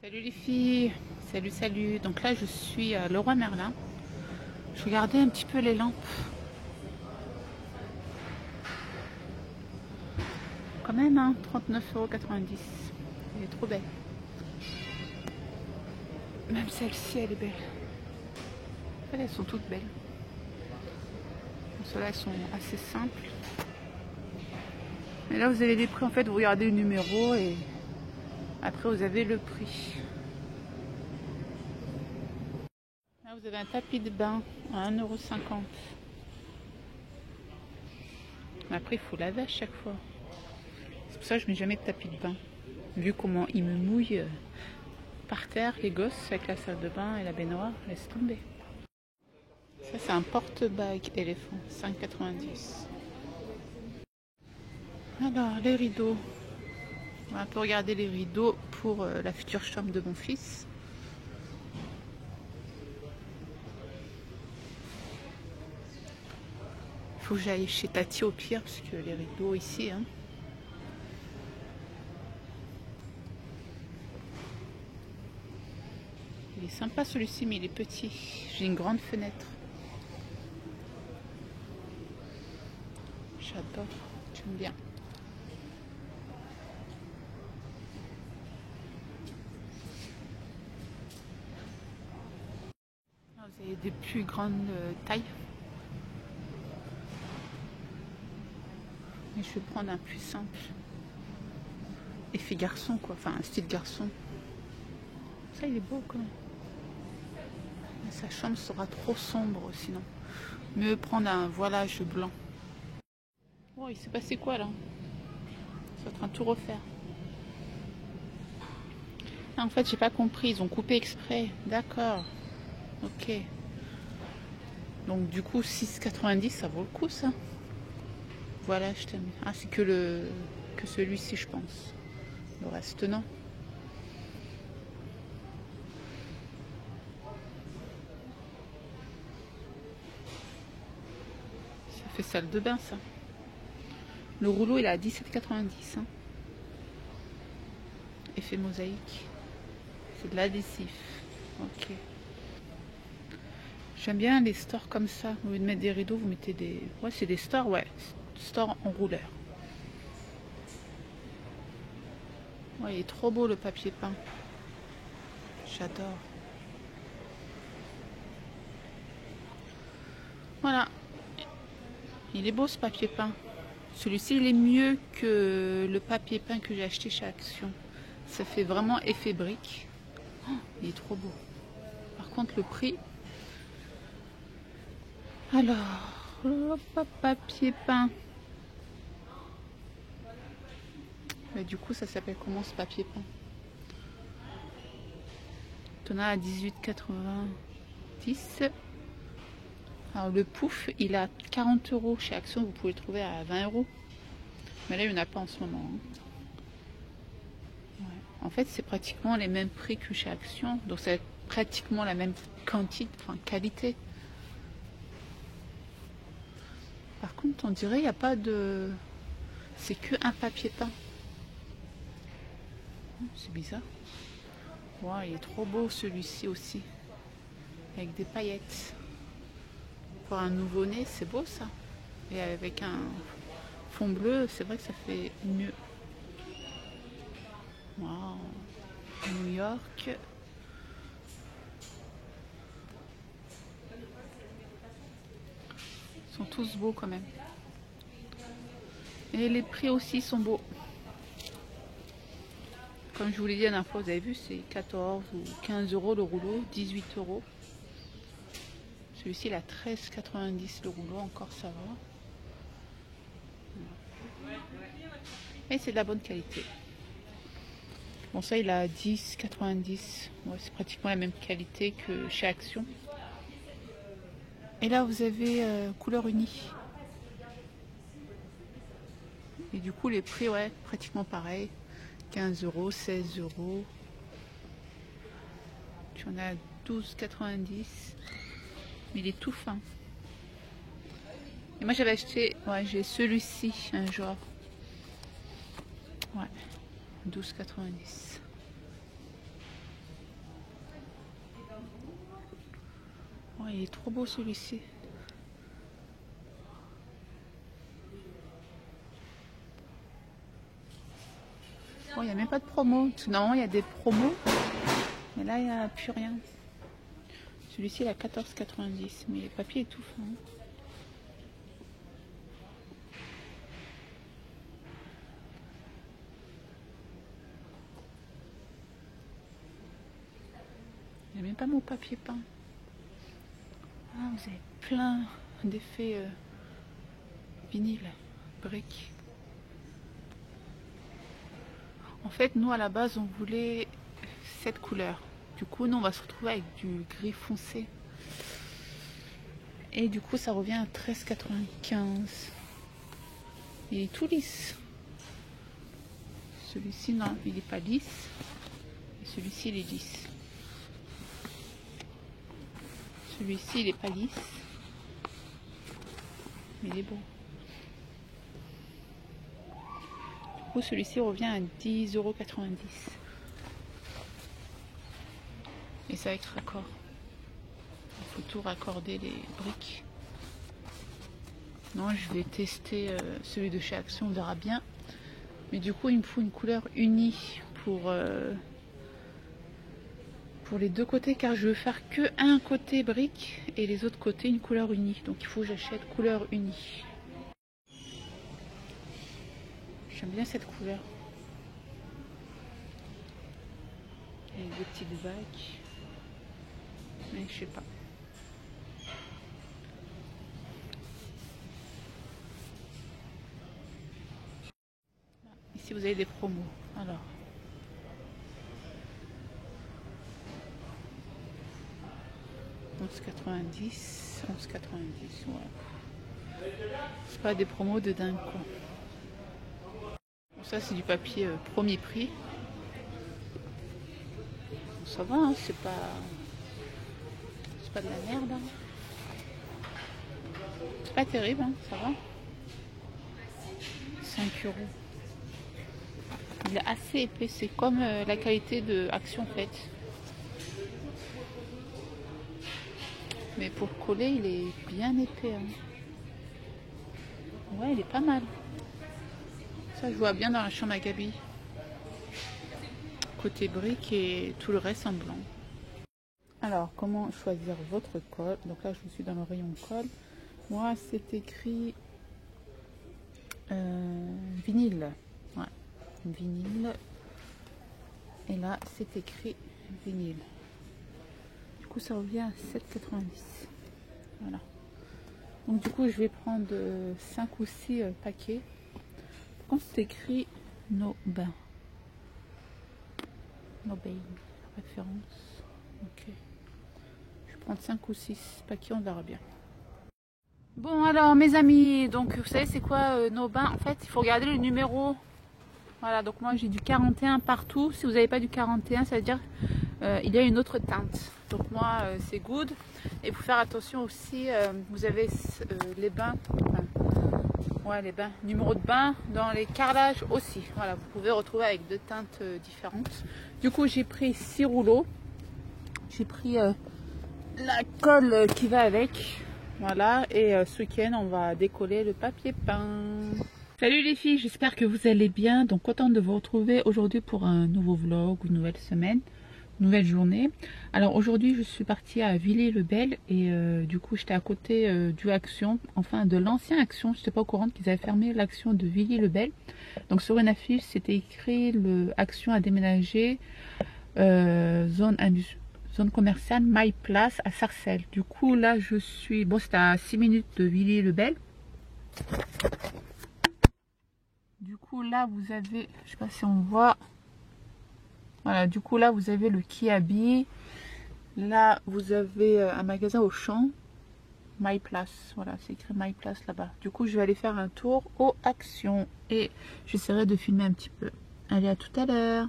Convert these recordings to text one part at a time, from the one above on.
Salut les filles, salut. Donc là je suis à Leroy Merlin. Je regardais un petit peu les lampes. Quand même, hein, 39,90 €. Elle est trop belle. Même celle-ci elle est belle. Elles sont toutes belles. Celles-là elles sont assez simples. Et là vous avez les prix en fait, vous regardez le numéro et après vous avez le prix. Là vous avez un tapis de bain à 1,50 €. Après il faut laver à chaque fois. C'est pour ça que je mets jamais de tapis de bain. Vu comment il me mouille par terre, les gosses, avec la salle de bain et la baignoire, laisse tomber. Ça c'est un porte-bague éléphant, 5,90 €. Alors les rideaux. On va un peu regarder les rideaux pour la future chambre de mon fils. Il faut que j'aille chez Tati au pire, parce que les rideaux ici, hein. Il est sympa celui-ci, mais il est petit. J'ai une grande fenêtre. J'adore, j'aime bien. Là, vous avez des plus grandes tailles. Mais je vais prendre un plus simple. Effet garçon, quoi. Enfin, un style garçon. Ça, il est beau, quand même. Mais sa chambre sera trop sombre, sinon. Mieux prendre un voilage blanc. Oh, il s'est passé quoi, là? Ils sont en train de tout refaire. Ah, en fait, j'ai pas compris. Ils ont coupé exprès. D'accord. Ok. Donc, du coup, 6,90 €, ça vaut le coup, ça. Voilà, je t'aime. Ah, c'est que celui-ci, je pense. Le reste, non. Ça fait salle de bain, ça. Le rouleau, il est à 17,90 €. Hein. Effet mosaïque. C'est de l'adhésif. Ok. J'aime bien les stores comme ça. Au lieu de mettre des rideaux, vous mettez des... Ouais, c'est des stores, ouais. Stores en rouleur. Ouais, il est trop beau le papier peint. J'adore. Voilà. Il est beau ce papier peint. Celui-ci, il est mieux que le papier peint que j'ai acheté chez Action. Ça fait vraiment effet brique. Oh, il est trop beau. Par contre, le prix... Alors, hop, papier peint. Mais du coup, ça s'appelle comment ce papier peint? T'en as à 18,90 €. Alors le pouf, il a 40 € chez Action, vous pouvez le trouver à 20 €. Mais là, il n'y en a pas en ce moment. Hein. Ouais. En fait, c'est pratiquement les mêmes prix que chez Action. Donc c'est pratiquement la même quantité, enfin qualité. Par contre, on dirait il n'y a pas de... C'est que un papier peint. C'est bizarre. Wow, il est trop beau celui-ci aussi. Avec des paillettes. Pour un nouveau-né, c'est beau ça. Et avec un fond bleu, c'est vrai que ça fait mieux. Wow. New York. Ils sont tous beaux quand même. Et les prix aussi sont beaux. Comme je vous l'ai dit la dernière fois, vous avez vu, c'est 14 ou 15 € le rouleau, 18 €. Celui-ci, il a 13,90 € le rouleau, encore ça va. Et c'est de la bonne qualité. Bon, ça, il a 10,90 €. Ouais, c'est pratiquement la même qualité que chez Action. Et là, vous avez couleur unie. Et du coup, les prix, ouais, pratiquement pareil. 15 €, 16 €. Tu en as 12,90 €. Mais il est tout fin. Et moi, j'avais acheté, ouais, j'ai celui-ci un jour. Ouais, 12,90 €. Oh, il est trop beau celui-ci. Oh, il n'y a même pas de promo. Non, il y a des promos. Mais là, il n'y a plus rien. Celui-ci, il a 14,90. Mais le papier est tout fin. Il n'y a même pas mon papier peint. Ah, vous avez plein d'effets vinyle, briques. En fait, nous, à la base, on voulait cette couleur. Du coup, nous, on va se retrouver avec du gris foncé. Et du coup, ça revient à 13,95. Il est tout lisse. Celui-ci, non, il n'est pas lisse. Et celui-ci, il est lisse. Celui-ci, il n'est pas lisse. Mais il est beau. Du coup, celui-ci revient à 10,90 €. Et c'est avec raccord. Il faut tout raccorder les briques. Non, je vais tester celui de chez Action, on verra bien. Mais du coup, il me faut une couleur unie pour les deux côtés, car je veux faire que un côté brique et les autres côtés une couleur unie. Donc il faut que j'achète couleur unie. J'aime bien cette couleur. Et des petites vagues. Mais je sais pas. Ici vous avez des promos. Alors. $11,90, $11,90, ouais. C'est pas des promos de dingue quoi. Bon, ça c'est du papier premier prix. Bon, ça va, hein, c'est pas de la merde. Hein. C'est pas terrible, hein, ça va. 5 €. Il est assez épais, c'est comme la qualité de Action faite. Mais pour coller, il est bien épais. Hein. Ouais, il est pas mal. Ça, je vois bien dans la chambre à Gabi. Côté brique et tout le reste en blanc. Alors, comment choisir votre colle? Donc là, je suis dans le rayon colle. Moi, c'est écrit vinyle. Ouais, vinyle. Et là, c'est écrit vinyle. Du coup, ça revient à 7,90. Voilà. Donc, du coup, je vais prendre 5 ou 6 paquets. Quand c'est écrit No Bain. No Bain. Référence. Ok. Je vais prendre 5 ou 6 paquets, on verra bien. Bon, alors, mes amis, donc, vous savez, c'est quoi No Bain? En fait, il faut regarder le numéro. Voilà, donc moi j'ai du 41 partout. Si vous n'avez pas du 41, ça veut dire il y a une autre teinte. Donc moi c'est good. Et pour faire attention aussi, vous avez les bains, ouais, les bains, numéro de bain dans les carrelages aussi. Voilà, vous pouvez retrouver avec deux teintes différentes. Du coup j'ai pris 6 rouleaux. J'ai pris la colle qui va avec. Voilà, et ce week-end on va décoller le papier peint. Salut les filles, j'espère que vous allez bien. Donc contente de vous retrouver aujourd'hui pour un nouveau vlog, une nouvelle semaine, une nouvelle journée. Alors aujourd'hui je suis partie à Villiers-le-Bel et du coup j'étais à côté du Action, enfin de l'ancien Action. Je n'étais pas au courant qu'ils avaient fermé l'Action de Villiers-le-Bel. Donc sur une affiche c'était écrit le Action a déménagé zone commerciale My Place à Sarcelles. Du coup là je suis, bon c'est à 6 minutes de Villiers-le-Bel. Du coup là vous avez, je sais pas si on voit, voilà, du coup là vous avez le Kiabi, là vous avez un magasin Auchan, My Place, voilà c'est écrit My Place là-bas. Du coup je vais aller faire un tour aux Actions et j'essaierai de filmer un petit peu. Allez, à tout à l'heure.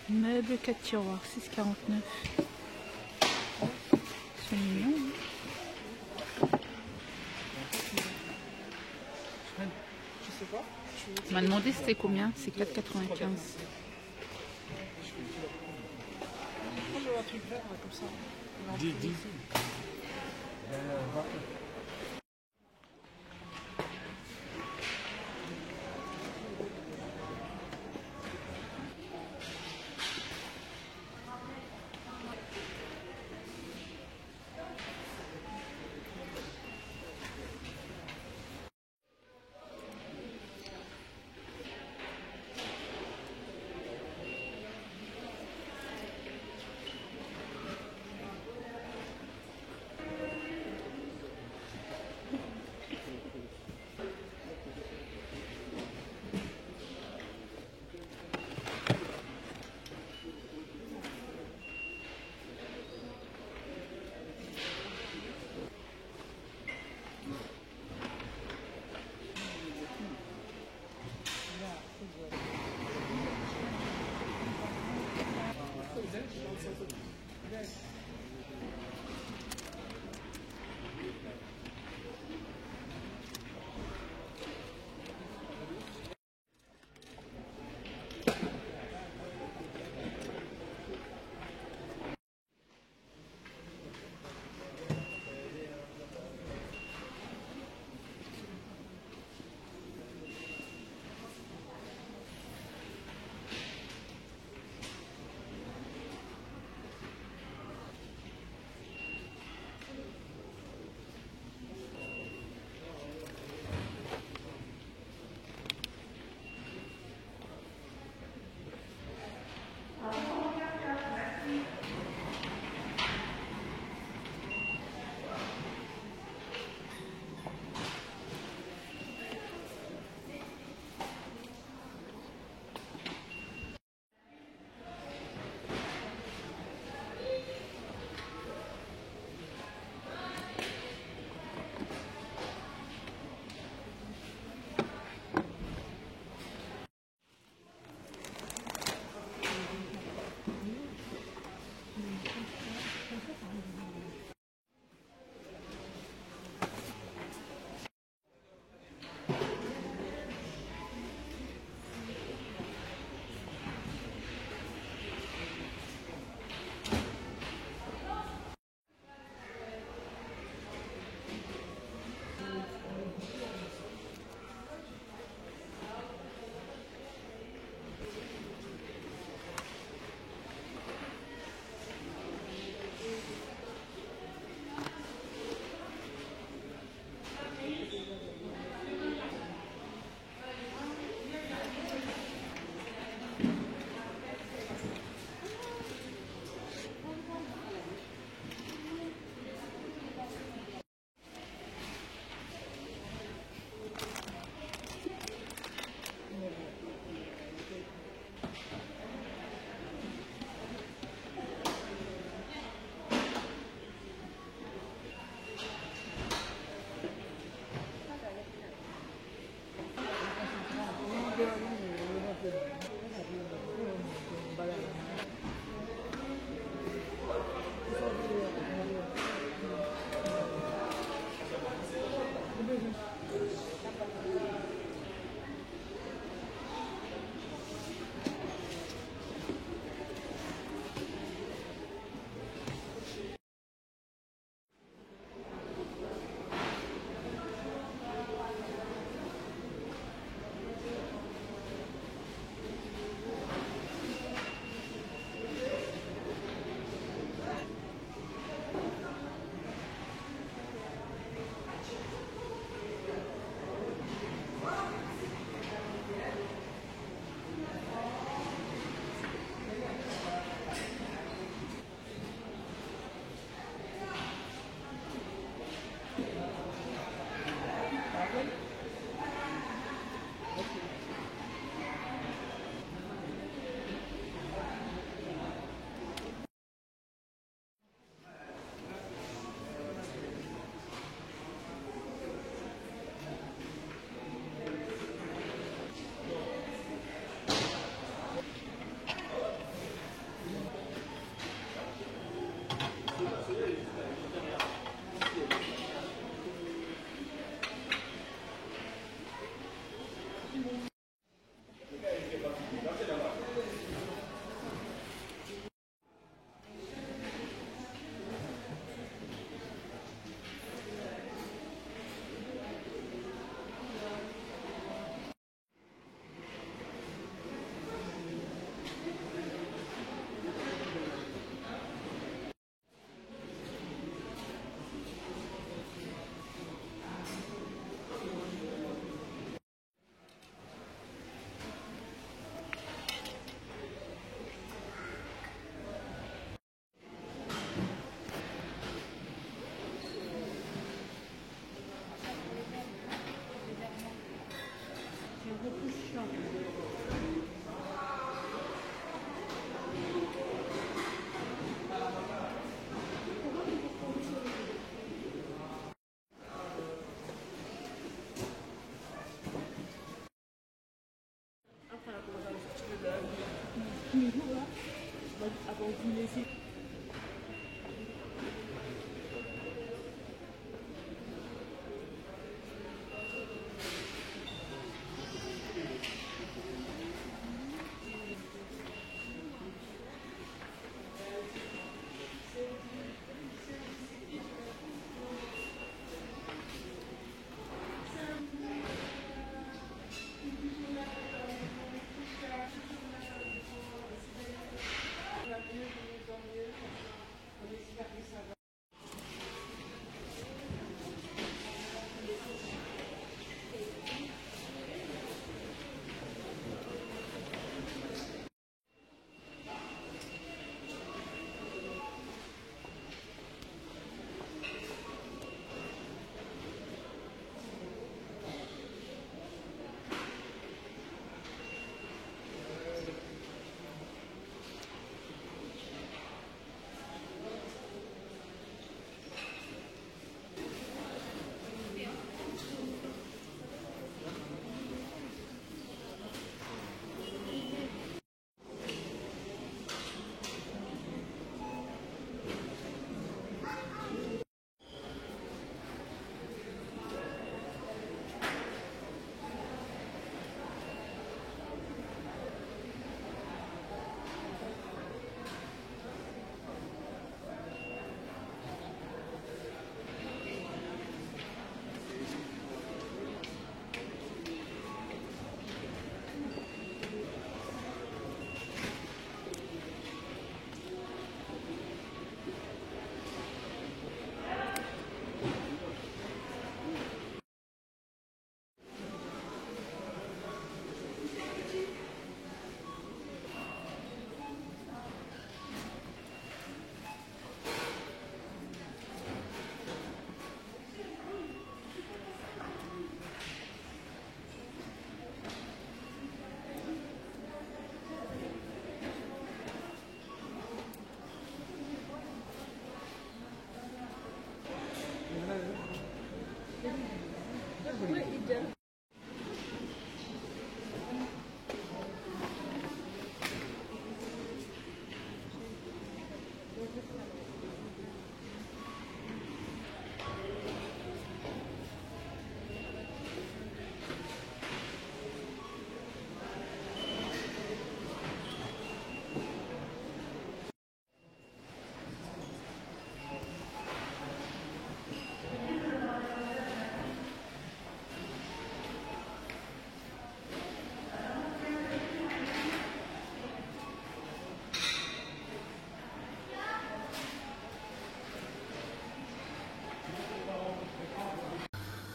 Meuble 4 tiroirs, 6,49. C'est mignon. Je sais pas. On m'a demandé c'était combien, c'est 4,95. Moi j'avais un truc vert là, comme ça. Dis.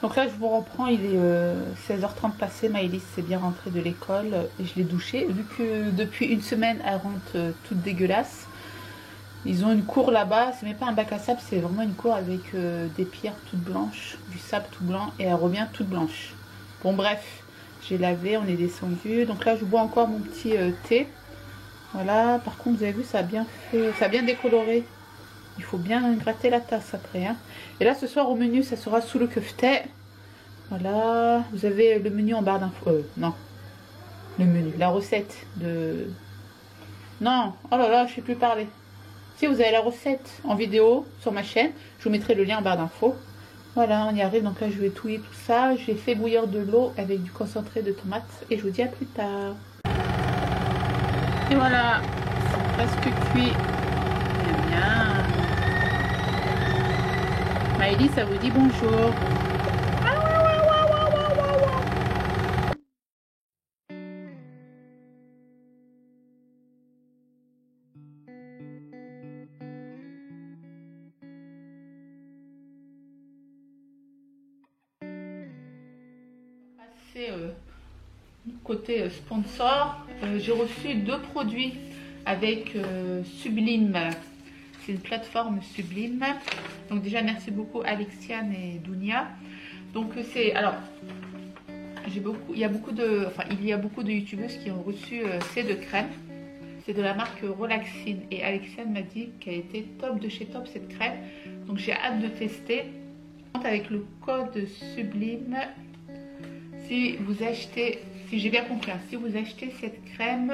Donc là, je vous reprends, il est 16h30 passé. Maëlys s'est bien rentrée de l'école et je l'ai douchée. Vu que depuis une semaine, elle rentre toute dégueulasse. Ils ont une cour là-bas, c'est même pas un bac à sable, c'est vraiment une cour avec des pierres toutes blanches, du sable tout blanc et elle revient toute blanche. Bon bref, j'ai lavé, on est descendu. Donc là, je bois encore mon petit thé. Voilà, par contre, vous avez vu, ça a bien fait, ça a bien décoloré. Il faut bien gratter la tasse après. Hein. Et là, ce soir, au menu, ça sera sous le kefta. Voilà. Vous avez le menu en barre d'infos. Non. Le menu. La recette de... Non. Oh là là, je ne sais plus parler. Si, vous avez la recette en vidéo sur ma chaîne. Je vous mettrai le lien en barre d'infos. Voilà, on y arrive. Donc là, je vais touiller tout ça. J'ai fait bouillir de l'eau avec du concentré de tomate. Et je vous dis à plus tard. Et voilà. C'est presque cuit. Bien. Maëlys, ça vous dit bonjour. Passer côté sponsor, j'ai reçu 2 produits avec Sublime. C'est une plateforme Sublime. Donc déjà merci beaucoup Alexiane et Dounia. Donc c'est alors il y a beaucoup de youtubeuses qui ont reçu ces 2 crèmes. C'est de la marque Relaxine et Alexiane m'a dit qu'elle était top de chez top cette crème. Donc j'ai hâte de tester. Avec le code Sublime, si vous achetez, si j'ai bien compris, si vous achetez cette crème,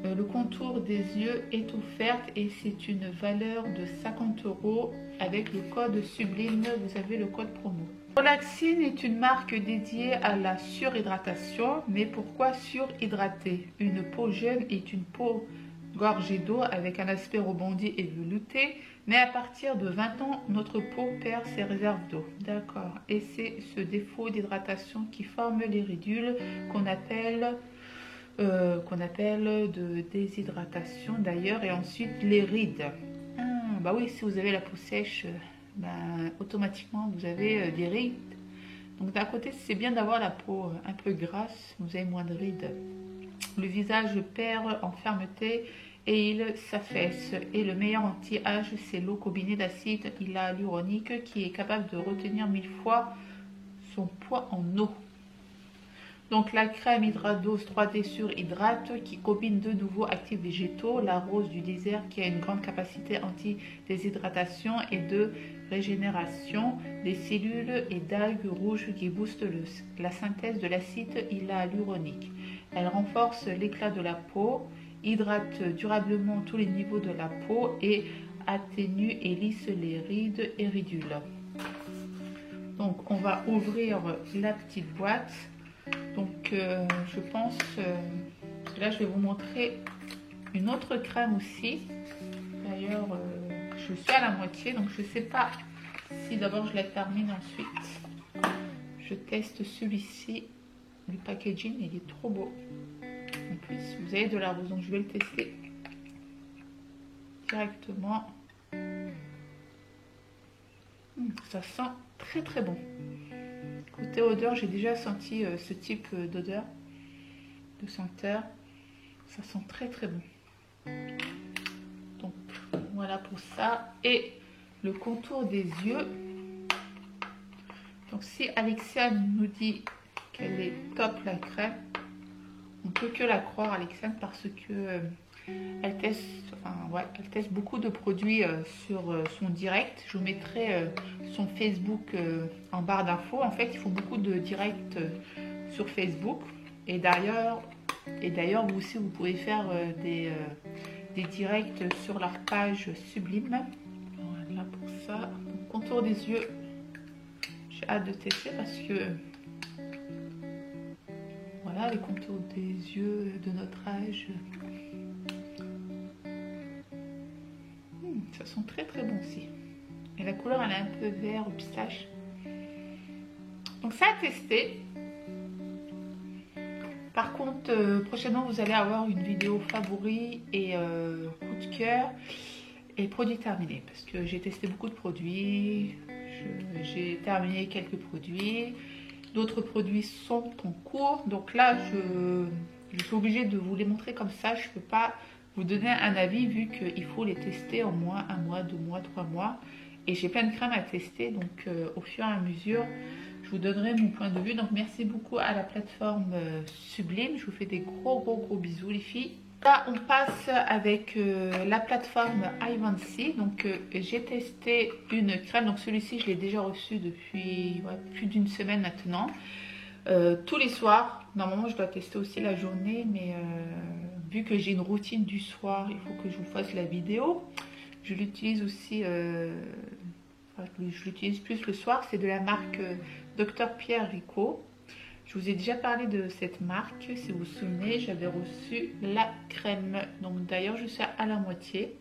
le contour des yeux est offert et c'est une valeur de 50 €. Avec le code Sublime, vous avez le code promo. Relaxine est une marque dédiée à la surhydratation. Mais pourquoi surhydrater? Une peau jeune est une peau gorgée d'eau avec un aspect rebondi et velouté. Mais à partir de 20 ans, notre peau perd ses réserves d'eau. D'accord. Et c'est ce défaut d'hydratation qui forme les ridules qu'on appelle de déshydratation d'ailleurs, et ensuite les rides. Bah oui, si vous avez la peau sèche, automatiquement vous avez des rides. Donc d'un côté, c'est bien d'avoir la peau un peu grasse, vous avez moins de rides. Le visage perd en fermeté et il s'affaisse. Et le meilleur anti-âge, c'est l'eau combinée d'acide hyaluronique qui est capable de retenir 1000 fois son poids en eau. Donc la crème Hydradose 3D sur hydrate qui combine 2 nouveaux actifs végétaux, la rose du désert qui a une grande capacité anti-déshydratation et de régénération des cellules et d'algues rouges qui boostent la synthèse de l'acide hyaluronique. Elle renforce l'éclat de la peau, hydrate durablement tous les niveaux de la peau et atténue et lisse les rides et ridules. Donc on va ouvrir la petite boîte. Donc je pense que là je vais vous montrer une autre crème aussi. D'ailleurs je suis à la moitié, donc je ne sais pas si d'abord je la termine, ensuite je teste celui-ci. Le packaging il est trop beau. En plus vous avez de la rose, donc je vais le tester directement. Ça sent très très bon. Côté odeur, j'ai déjà senti ce type d'odeur, de senteur. Ça sent très très bon. Donc voilà pour ça. Et le contour des yeux. Donc si Alexiane nous dit qu'elle est top la crème, on peut que la croire Alexiane, parce que elle teste beaucoup de produits sur son direct. Je vous mettrai son Facebook en barre d'infos. En fait, ils font beaucoup de directs sur Facebook. Et d'ailleurs, vous aussi, vous pouvez faire des directs sur leur page Sublime. Voilà pour ça. Donc, contour des yeux. J'ai hâte de tester parce que voilà, les contours des yeux de notre âge. Ça sent très très bon aussi. Et la couleur elle est un peu vert ou pistache. Donc ça à tester. Par contre prochainement vous allez avoir une vidéo favori et coup de cœur et produits terminés. Parce que j'ai testé beaucoup de produits. j'ai terminé quelques produits. D'autres produits sont en cours. Donc là, je suis obligée de vous les montrer comme ça. Je ne peux pas vous donner un avis vu qu'il faut les tester en moins 1 mois, 2 mois, 3 mois. Et j'ai plein de crèmes à tester. Donc au fur et à mesure, je vous donnerai mon point de vue. Donc merci beaucoup à la plateforme Sublime. Je vous fais des gros bisous les filles. Là, on passe avec la plateforme Ivancy. Donc, j'ai testé une crème. Donc, celui-ci, je l'ai déjà reçu depuis plus d'une semaine maintenant. Tous les soirs. Normalement, je dois tester aussi la journée. Mais vu que j'ai une routine du soir, il faut que je vous fasse la vidéo. Je l'utilise aussi. Je l'utilise plus le soir. C'est de la marque Dr Pierre Rico. Je vous ai déjà parlé de cette marque, si vous vous souvenez, j'avais reçu la crème. Donc d'ailleurs, je suis à la moitié.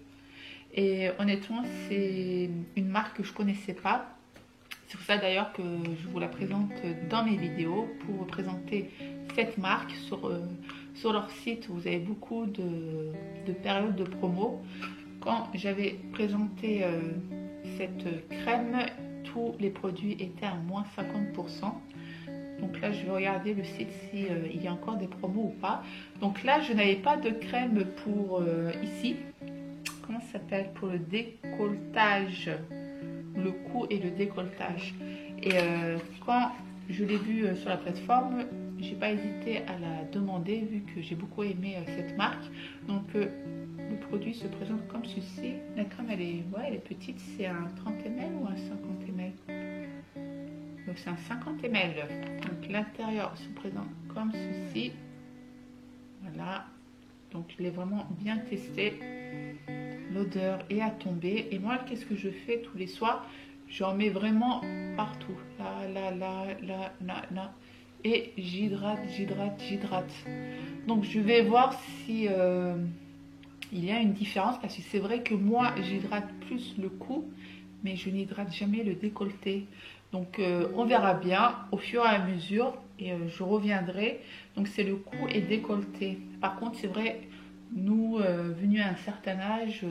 Et honnêtement, c'est une marque que je ne connaissais pas. C'est pour ça d'ailleurs que je vous la présente dans mes vidéos pour vous présenter cette marque. Sur leur site, vous avez beaucoup de périodes de promo. Quand j'avais présenté cette crème, tous les produits étaient à moins 50%. Donc là, je vais regarder le site s'il y a encore des promos ou pas. Donc là, je n'avais pas de crème pour ici. Comment ça s'appelle? Pour le décolletage. Le cou et le décolletage. Et quand je l'ai vu sur la plateforme, j'ai pas hésité à la demander vu que j'ai beaucoup aimé cette marque. Donc le produit se présente comme ceci. La crème, elle est petite. C'est un 30 ml ou un 50 ml? Donc c'est un 50 ml. Donc l'intérieur se présente comme ceci. Voilà. Donc je l'ai vraiment bien testé. L'odeur est à tomber. Et moi, qu'est-ce que je fais tous les soirs? J'en mets vraiment partout. Là. Et j'hydrate. Donc je vais voir si il y a une différence. Parce que c'est vrai que moi, j'hydrate plus le cou. Mais je n'hydrate jamais le décolleté. Donc on verra bien au fur et à mesure et je reviendrai. Donc c'est le cou et décolleté. Par contre c'est vrai, nous venus à un certain âge,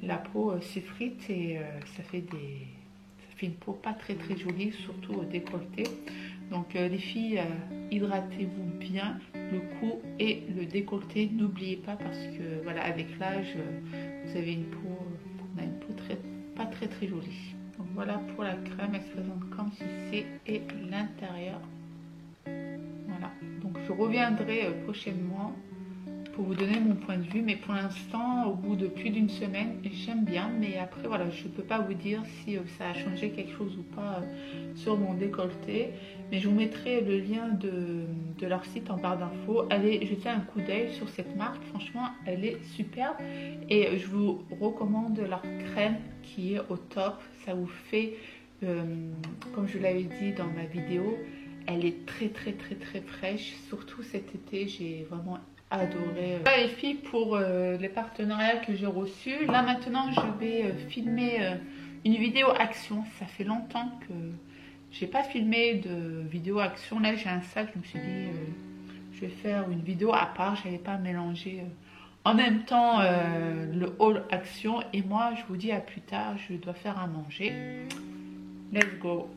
la peau s'effrite et ça fait une peau pas très jolie, surtout au décolleté. Donc les filles, hydratez-vous bien le cou et le décolleté. N'oubliez pas parce que voilà, avec l'âge, vous avez une peau, on a une peau pas très jolie. Donc voilà pour la crème, elle se présente comme ceci et l'intérieur. Voilà, donc je reviendrai prochainement pour vous donner mon point de vue, mais pour l'instant, au bout de plus d'une semaine, j'aime bien, mais après voilà, je ne peux pas vous dire si ça a changé quelque chose ou pas sur mon décolleté, mais je vous mettrai le lien de leur site en barre d'infos. Allez jeter un coup d'œil sur cette marque, franchement elle est superbe et je vous recommande leur crème qui est au top. Ça vous fait, comme je l'avais dit dans ma vidéo, elle est très fraîche, surtout cet été, j'ai vraiment adoré. Voilà les filles pour les partenariats que j'ai reçus. Là maintenant je vais filmer une vidéo action. Ça fait longtemps que j'ai pas filmé de vidéo action. Là j'ai un sac, je me suis dit je vais faire une vidéo à part. J'avais pas mélangé en même temps le haul action. Et moi je vous dis à plus tard, je dois faire à manger. Let's go.